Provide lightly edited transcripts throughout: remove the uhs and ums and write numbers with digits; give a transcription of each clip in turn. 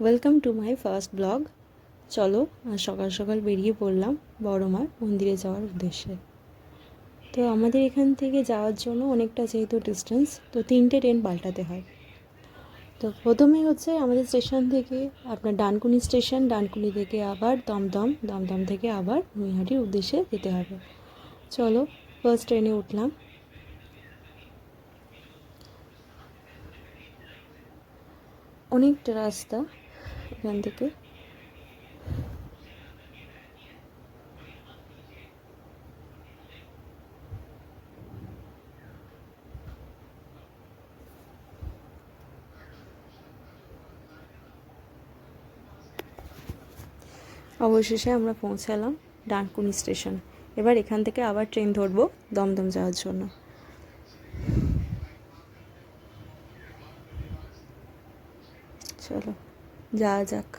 Welcome to my first blog. চলো সকাল সকাল বেরিয়ে পড়লাম বড়মার মন্দিরে যাওয়ার উদ্দেশ্যে। তো আমাদের এখান থেকে যাওয়ার জন্য অনেকটা যেহেতু ডিস্টেন্স, তো 3টে ট্রেন পাল্টাতে হয়। তো প্রথমে হচ্ছে আমাদের স্টেশন থেকে আপনার ডানকুনি স্টেশন, ডানকুনি থেকে আবার দমদম, দমদম থেকে আবার নৈহাটির উদ্দেশ্যে যেতে হবে। চলো ফার্স্ট ট্রেনে উঠলাম। অনেকটা রাস্তা এখান থেকে। অবশেষে আমরা পৌঁছালাম ডানকুনি স্টেশন। এবার এখান থেকে আবার ট্রেন ধরবো দমদম যাওয়ার জন্য। চলো যাওয়া যাক।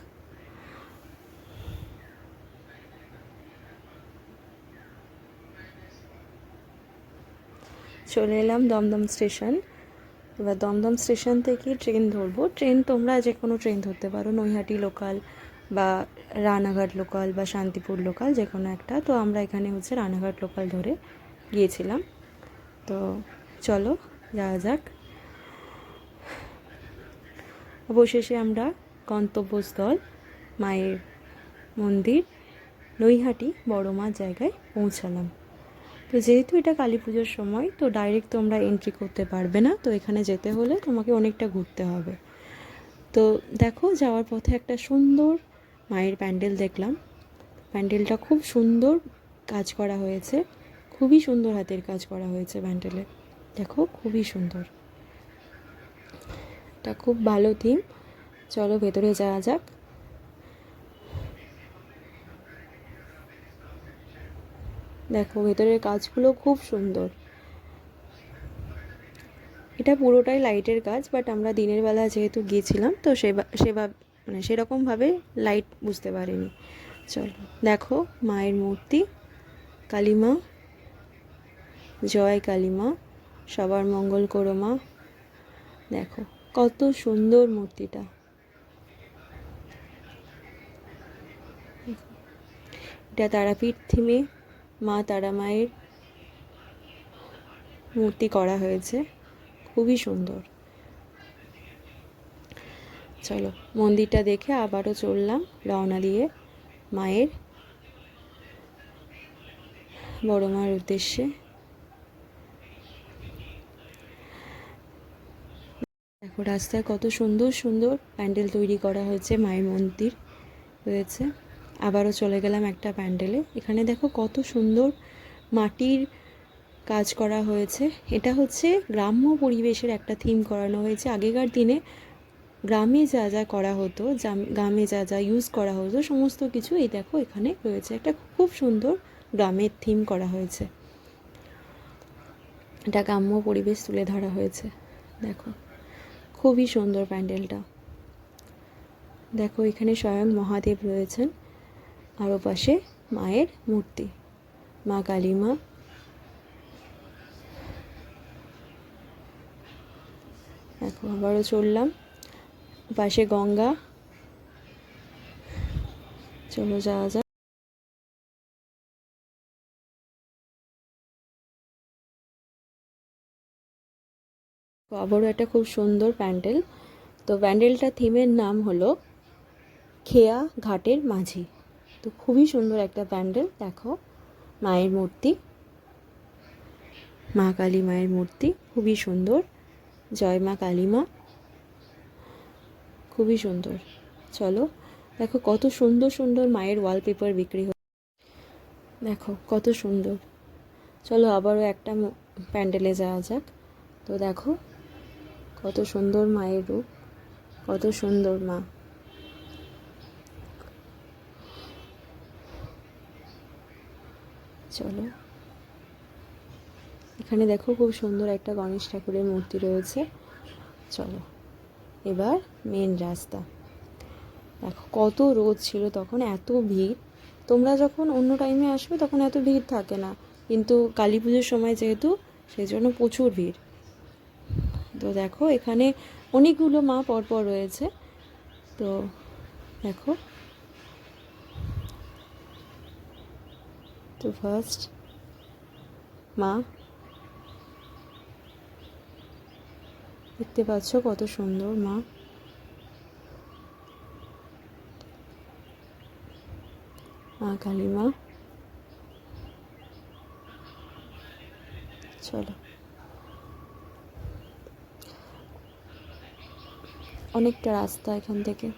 চলে এলাম দমদম স্টেশন। এবার দমদম স্টেশন থেকে ট্রেন ধরবো। ট্রেন তোমরা যে কোনো ট্রেন ধরতে পারো, নৈহাটি লোকাল বা রানাঘাট লোকাল বা শান্তিপুর লোকাল, যে কোনো একটা। তো আমরা এখানে হচ্ছে রানাঘাট লোকাল ধরে গিয়েছিলাম। তো চলো যাওয়া যাক। অবশেষে আমরা গন্তব্যস্থল মায়ের মন্দির নৈহাটি বড় মা জায়গায় পৌঁছালাম। তো যেহেতু এটা কালী পুজোর সময়, তো ডাইরেক্ট তোমরা এন্ট্রি করতে পারবে না। তো এখানে যেতে হলে তোমাকে অনেকটা ঘুরতে হবে। তো দেখো, যাওয়ার পথে একটা সুন্দর মায়ের প্যান্ডেল দেখলাম। প্যান্ডেলটা খুব সুন্দর কাজ করা হয়েছে, খুবই সুন্দর হাতের কাজ করা হয়েছে প্যান্ডেলে। দেখো খুবই সুন্দর, এটা খুব ভালো থিম। চলো ভেতরে যাওয়া যাক। দেখো ভেতরের কাজগুলো খুব সুন্দর। এটা পুরোটাই লাইটের কাজ, বাট আমরা দিনের বেলা যেহেতু গিয়েছিলাম, তো মানে সেরকমভাবে লাইট বুঝতে পারিনি। চলো দেখো মায়ের মূর্তি, কালীমা, জয় কালীমা, সবার মঙ্গল করো মা। দেখো কত সুন্দর মূর্তিটা। এটা তারাপীঠ থিমে মা তারা মায়ের মূর্তি করা হয়েছে, খুবই সুন্দর। চলো মন্দিরটা দেখে আবারও চললাম রওনা দিয়ে মায়ের বড় মার উদ্দেশ্যে। দেখো রাস্তায় কত সুন্দর সুন্দর প্যান্ডেল তৈরি করা হয়েছে, মায়ের মন্দির রয়েছে। আবারও চলে গেলাম একটা প্যান্ডেলে। এখানে দেখো কত সুন্দর মাটির কাজ করা হয়েছে। এটা হচ্ছে গ্রাম্য পরিবেশের একটা থিম করানো হয়েছে। আগেকার দিনে গ্রামে যা যা করা হতো, গ্রামে যা যা ইউজ করা হতো, সমস্ত কিছু এই দেখো এখানে রয়েছে। একটা খুব সুন্দর গ্রামের থিম করা হয়েছে। এটা গ্রাম্য পরিবেশ তুলে ধরা হয়েছে। দেখো খুবই সুন্দর প্যান্ডেলটা। দেখো এখানে স্বয়ং মহাদেব রয়েছেন, আর পাশে মায়ের মূর্তি, মা কালী মা। দেখো আবারও চললাম, পাশে গঙ্গা। চলো যাওয়া যাক। আবারও একটা খুব সুন্দর প্যান্ডেল। তো প্যান্ডেলটা থিমের নাম হলো খেয়া ঘাটের মাঝি। তো খুবই সুন্দর একটা প্যান্ডেল। দেখো মায়ের মূর্তি, মা কালী মায়ের মূর্তি খুবই সুন্দর। জয় মা কালী মা, খুবই সুন্দর। চলো দেখো কত সুন্দর সুন্দর মায়ের ওয়ালপেপার বিক্রি হয়। দেখো কত সুন্দর। চলো আবারও একটা প্যান্ডেলে যাওয়া যাক। তো দেখো কত সুন্দর মায়ের রূপ, কত সুন্দর মা। চলো এখানে দেখো খুব সুন্দর একটা গণেশ ঠাকুরের মূর্তি রয়েছে। চলো এবার মেন রাস্তা। দেখো কত রোদ ছিল তখন, এত ভিড়। তোমরা যখন অন্য টাইমে আসবে তখন এত ভিড় থাকে না, কিন্তু কালী পুজোর সময় যেহেতু, সেই জন্য প্রচুর ভিড়। তো দেখো এখানে অনেকগুলো মা পরপর রয়েছে। তো দেখো, তো ফার্স্ট মা, দেখতে পাচ্ছ কত সুন্দর মা। মা কালী মা। চলো, অনেকটা রাস্তা এখান থেকে।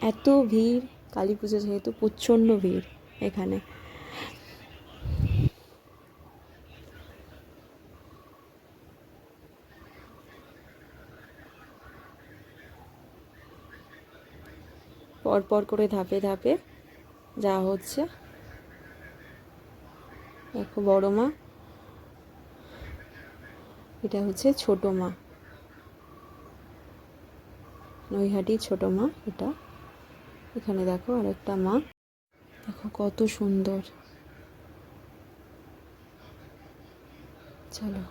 এত ভিড়, কালী পুজো যেহেতু প্রচণ্ড ভিড় এখানে। পরপর করে ধাপে ধাপে যা হচ্ছে। দেখো বড় মা, এটা হচ্ছে ছোট মা, নৈহাটি ছোট মা এটা। এখানে দেখো আরেকটা মা, দেখো কত সুন্দর। চলো,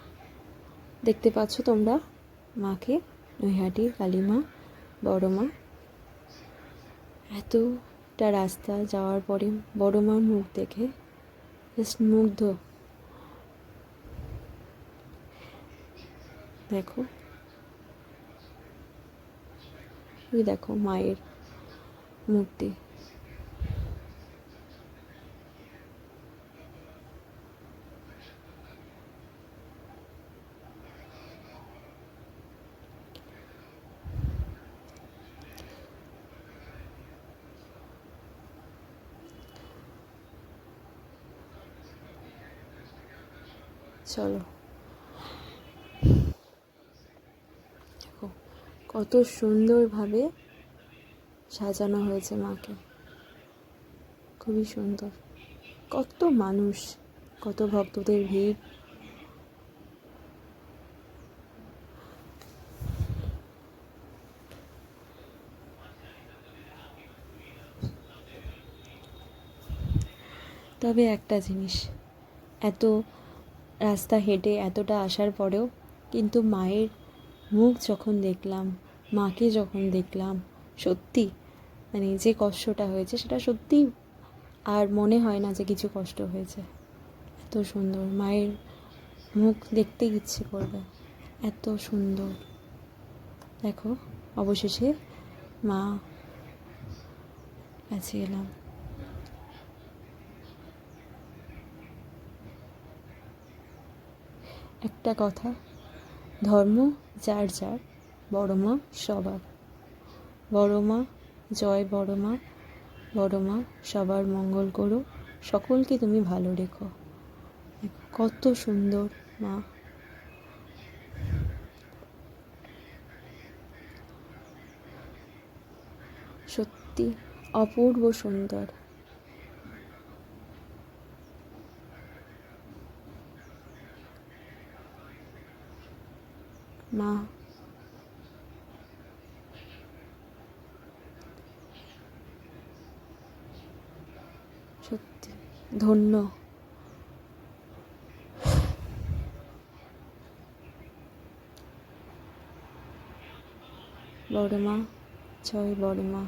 দেখতে পাচ্ছ তোমরা মাকে, নৈহাটি কালী মা, বড় মা। এতটা রাস্তা যাওয়ার পরে বড় মার মুখ দেখে জাস্ট মুগ্ধ। দেখো, ওই দেখো মায়ের মূর্তি। চলো, দেখো কত সুন্দরভাবে সাজানো হয়েছে মাকে, খুবই সুন্দর। কত মানুষ, কত ভক্তদের ভিড়। তবে একটা জিনিস, এত রাস্তা হেঁটে এতটা আসার পরেও কিন্তু মায়ের মুখ যখন দেখলাম, মাকে যখন দেখলাম, সত্যি মানে যে কষ্টটা হয়েছে সেটা সত্যি আর মনে হয় না যে কিছু কষ্ট হয়েছে। এত সুন্দর মায়ের মুখ দেখতে ইচ্ছে করবে, এত সুন্দর। দেখো, অবশেষে মা কাছে এলাম। একটা কথা, ধর্ম যার যার, বড় মা সবার। বড় মা, জয় বড় মা। বড় মা সবার মঙ্গল করো, সকলকে তুমি ভালো রেখো। কত সুন্দর মা, সত্যি অপূর্ব সুন্দর। মা সত্যি ধন্য। বড় মা, জয় বড় মা।